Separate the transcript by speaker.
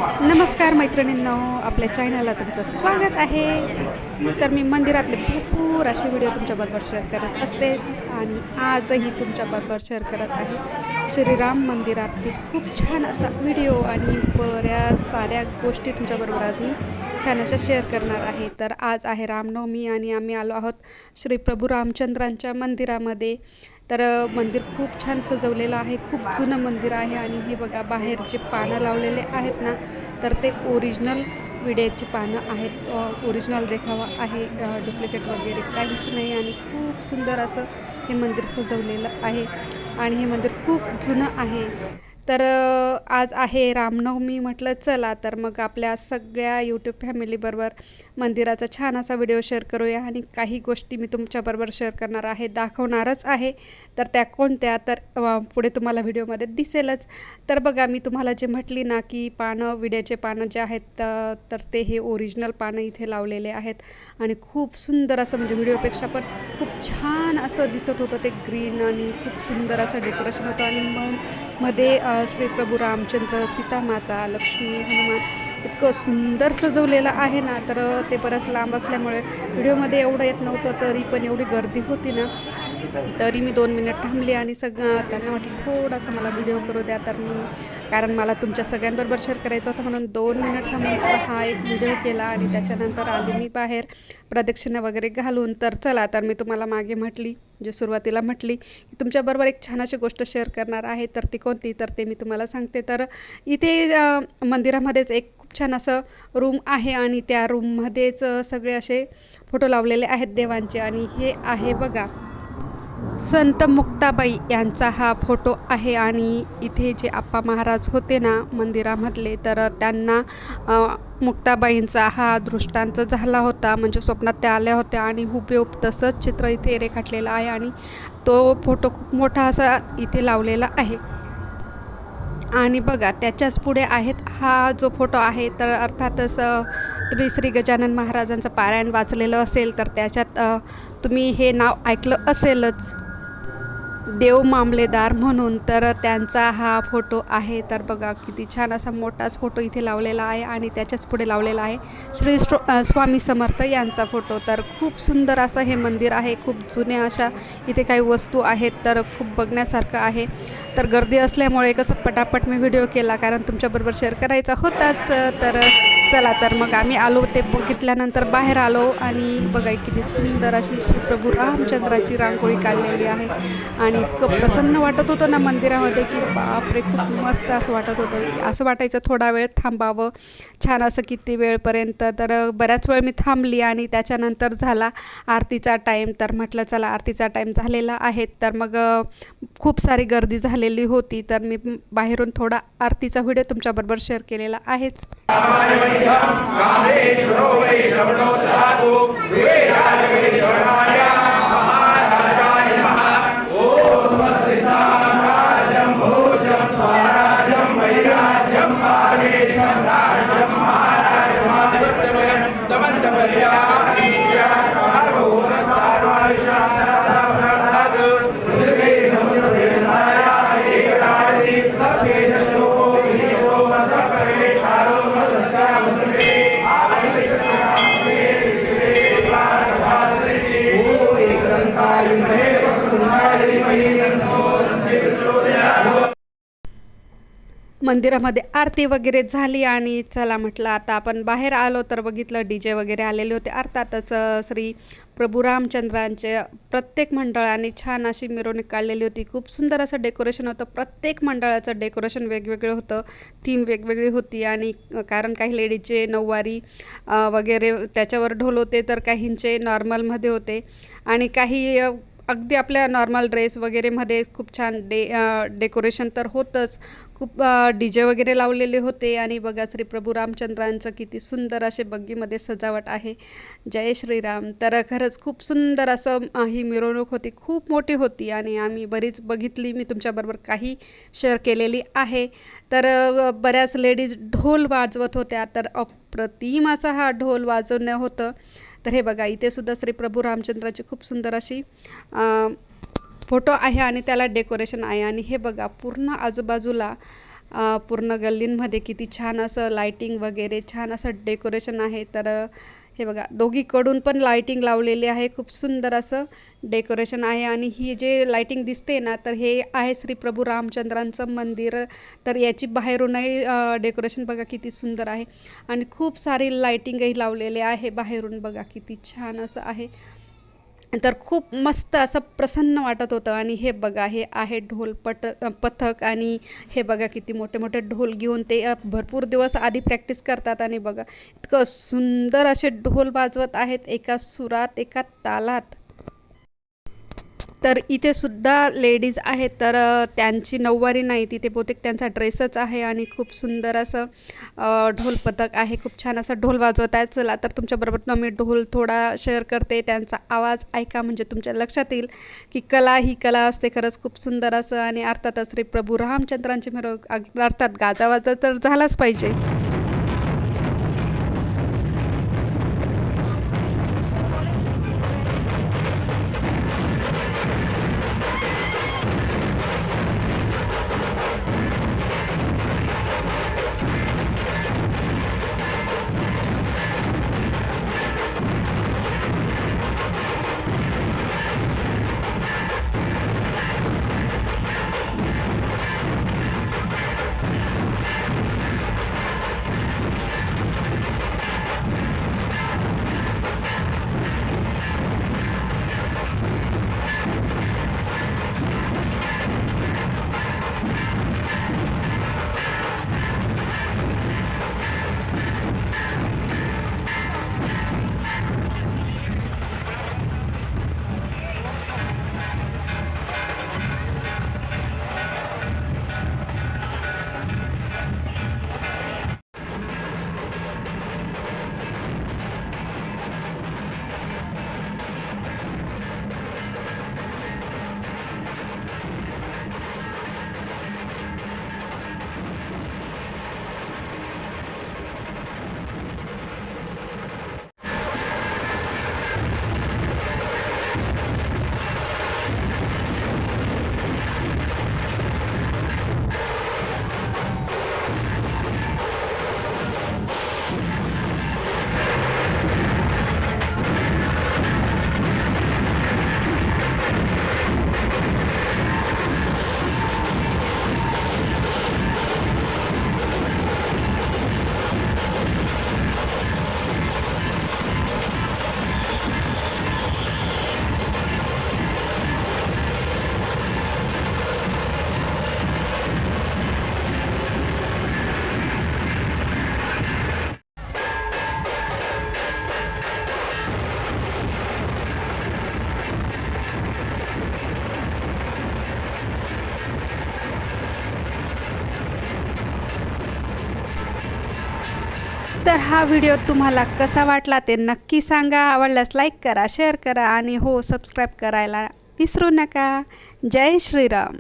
Speaker 1: नमस्कार मैत्रिणींनो, आपल्या चॅनलला तुमचं स्वागत आहे। तर मी मंदिरातले भरपूर असे व्हिडिओ तुमच्याबरोबर शेअर करत असतेच आणि आजही तुमच्याबरोबर शेअर करत आहे श्रीराम मंदिरातील खूप छान असा व्हिडिओ आणि बऱ्याच साऱ्या गोष्टी तुमच्याबरोबर आज मी छान अशा शेअर करणार आहे। तर आज आहे रामनवमी आणि आम्ही आलो आहोत श्री प्रभू रामचंद्रांच्या मंदिरामध्ये। तर मंदिर खूप छान सजवलेलं आहे, खूप जुनं मंदिर आहे आणि हे बघा बाहेर जे पानं लावलेले आहेत ना, तर ते ओरिजिनल विड्याची पानं आहेत। ओरिजिनल देखावा आहे, डुप्लिकेट वगैरे काहीच नाही आणि खूप सुंदर असं हे मंदिर सजवलेलं आहे आणि हे मंदिर खूप जुनं आहे। तर आज आहे रामनवमी, म्हटलं चला तर मग आपल्या सगळ्या यूट्यूब फॅमिलीबरोबर मंदिराचा छान असा व्हिडिओ शेअर करूया आणि काही गोष्टी मी तुमच्याबरोबर शेअर करणार आहे, दाखवणारच आहे। तर त्या कोणत्या, तर पुढे तुम्हाला व्हिडिओमध्ये दिसेलच। तर बघा, मी तुम्हाला जे म्हटली ना की पानं, विड्याचे पानं जे आहेत तर ते हे ओरिजिनल पानं इथे लावलेले आहेत आणि खूप सुंदर असं, म्हणजे व्हिडिओपेक्षा पण खूप छान असं दिसत होतं ते ग्रीन आणि खूप सुंदर असं डेकोरेशन होतं आणि मग मध्ये श्री प्रभू रामचंद्र, सीता माता, लक्ष्मी, हनुमान इतकं सुंदर सजवलेलं आहे ना। तर ते बरंच लांब असल्यामुळे व्हिडिओमध्ये एवढं येत नव्हतं, तरी पण एवढी गर्दी होती ना, तरी मी 2 मिनिट थांबली आणि त्यांना म्हटलं थोडासा मला व्हिडिओ करू द्या। तर मी, कारण मला तुमच्या सगळ्यांबरोबर शेअर करायचं होतं म्हणून 2 मिनिट थांबून हा एक व्हिडिओ केला आणि त्याच्यानंतर आली मी बाहेर प्रदक्षिणा वगैरे घालून। तर चला, तर मी तुम्हाला मागे म्हटली, म्हणजे सुरुवातीला म्हटली की तुमच्याबरोबर एक छान अशी गोष्ट शेअर करणार आहे, तर ती कोणती, तर ते मी तुम्हाला सांगते। तर इथे मंदिरामध्येच एक खूप छान असं रूम आहे आणि त्या रूममध्येच सगळे असे फोटो लावलेले आहेत देवांचे आणि हे आहे बघा संत मुक्ताबाई यांचा हा फोटो आहे आणि इथे जे आप्पा महाराज होते ना मंदिरामधले, तर त्यांना मुक्ताबाईंचा हा दृष्टांत झाला होता, म्हणजे स्वप्नात त्या आल्या होत्या आणि हुबेहूब तसंच चित्र इथे रेखाटलेलं आहे आणि तो फोटो खूप मोठा असा इथे लावलेला आहे। आणि बघा त्याच्याच पुढे आहेत हा जो फोटो आहे, तर अर्थातच तुम्ही श्री गजानन महाराजांचं पारायण वाचलेलं असेल तर त्याच्यात तुम्ही हे नाव ऐकलं असेलच, देव मामलेदार म्हणून। तर त्यांचा हा फोटो आहे। तर बघा किती छान असा मोठाच फोटो इथे लावलेला आहे आणि त्याच्याच पुढे लावलेला आहे श्री स्वामी समर्थ यांचा फोटो। तर खूप सुंदर असं हे मंदिर आहे, खूप जुन्या अशा इथे काही वस्तू आहेत, तर खूप बघण्यासारखं आहे। तर गर्दी असल्यामुळे कसं पटापट मी व्हिडिओ केला, कारण तुमच्याबरोबर शेअर करायचा होताच। तर चला, तर मग आम्ही आलो, ते बघितल्यानंतर बाहेर आलो आणि बघा किती सुंदर अशी श्री प्रभू रामचंद्राची रांगोळी काढलेली आहे आणि इतकं प्रसन्न वाटत होतं ना मंदिरामध्ये की बापरे, खूप मस्त असं वाटत होतं। असं वाटायचं थोडा वेळ थांबावं, छान असं किती वेळपर्यंत। तर बऱ्याच वेळ मी थांबली आणि त्याच्यानंतर झाला आरतीचा टाईम। तर म्हटलं चला, आरतीचा टाईम झालेला आहे, तर मग खूप सारी गर्दी झालेली होती, तर मी बाहेरून थोडा आरतीचा व्हिडिओ तुमच्याबरोबर शेअर केलेला आहेच। मंदिरामध्ये आरती वगैरे झाली आणि चला म्हटलं आता आपण बाहेर आलो, तर बघितलं DJ वगैरे आलेले होते। अर्थातच श्री प्रभू रामचंद्रांचे प्रत्येक मंडळाने छान अशी मिरवणूक काढलेली होती, खूप सुंदर असं डेकोरेशन होतं। प्रत्येक मंडळाचं डेकोरेशन वेगवेगळं होतं, थीम वेगवेगळी होती आणि कारण काही लेडीजचे नऊवारी वगैरे त्याच्यावर ढोल होते, तर काहींचे नॉर्मलमध्ये होते आणि काही अगदी आपल्या नॉर्मल ड्रेस वगैरेमध्ये खूप छान डेकोरेशन तर होतंच। खूप DJ वगैरे लावलेले होते आणि बघा श्री प्रभू रामचंद्रांचं किती सुंदर असे बग्गीमध्ये सजावट आहे। जय श्रीराम। तर खरंच खूप सुंदर असं ही मिरवणूक होती, खूप मोठी होती आणि आम्ही बरीच बघितली, मी तुमच्याबरोबर काही शेअर केलेली आहे। तर बऱ्याच लेडीज ढोल वाजवत होत्या, तर अप्रतिम असा हा ढोल वाजवणं होतं। तर हे बघा इथे सुद्धा श्री प्रभू रामचंद्राची खूप सुंदर अशी फोटो आहे आणि त्याला डेकोरेशन आहे आणि हे बघा पूर्ण आजूबाजूला पूर्ण गल्लींमध्ये किती छान असं लाईटिंग वगैरे छान असं डेकोरेशन आहे. तर हे बघा दोघीकडून पण लाईटिंग लावलेली आहे. खूप सुंदर असं डेकोरेशन आहे आणि ही जे लाईटिंग दिसते ना तर हे आहे श्री प्रभू रामचंद्रांचं मंदिर. तर याची बाहेरूनही डेकोरेशन बघा किती सुंदर आहे आणि खूप सारी लाईटिंगही लावलेले आहे बाहेरून. बघा किती छान असं आहे. तर खूप मस्त असं प्रसन्न वाटत होतं. आणि हे बघा हे आहे पथक आणि हे बघा किती मोठे मोठे ढोल घेऊन ते भरपूर दिवस आधी प्रॅक्टिस करतात. आणि बघा इतकं सुंदर असे ढोल वाजवत आहेत एका सुरात एका तालात. तर इथे सुद्धा लेडीज आहेत. तर त्यांची नऊवारी नाही, तिथे बहुतेक त्यांचा ड्रेसच आहे आणि खूप सुंदर असं ढोल पथक आहे. खूप छान असं ढोल वाजवत आहेत. चला तर तुमच्याबरोबर मी ढोल थोडा शेअर करते, त्यांचा आवाज ऐका म्हणजे तुमच्या लक्षात येईल की कला ही कला असते खरंच खूप सुंदर असं. आणि अर्थातच श्री प्रभू रामचंद्रांची मिरवणूक अर्थात गाजावाजा तर झालाच पाहिजे. तर हा व्हिडिओ तुम्हाला कसा वाटला ते नक्की सांगा. आवडल्यास लाईक करा, शेअर करा आणि हो सबस्क्राईब करायला विसरू नका. जय श्रीराम.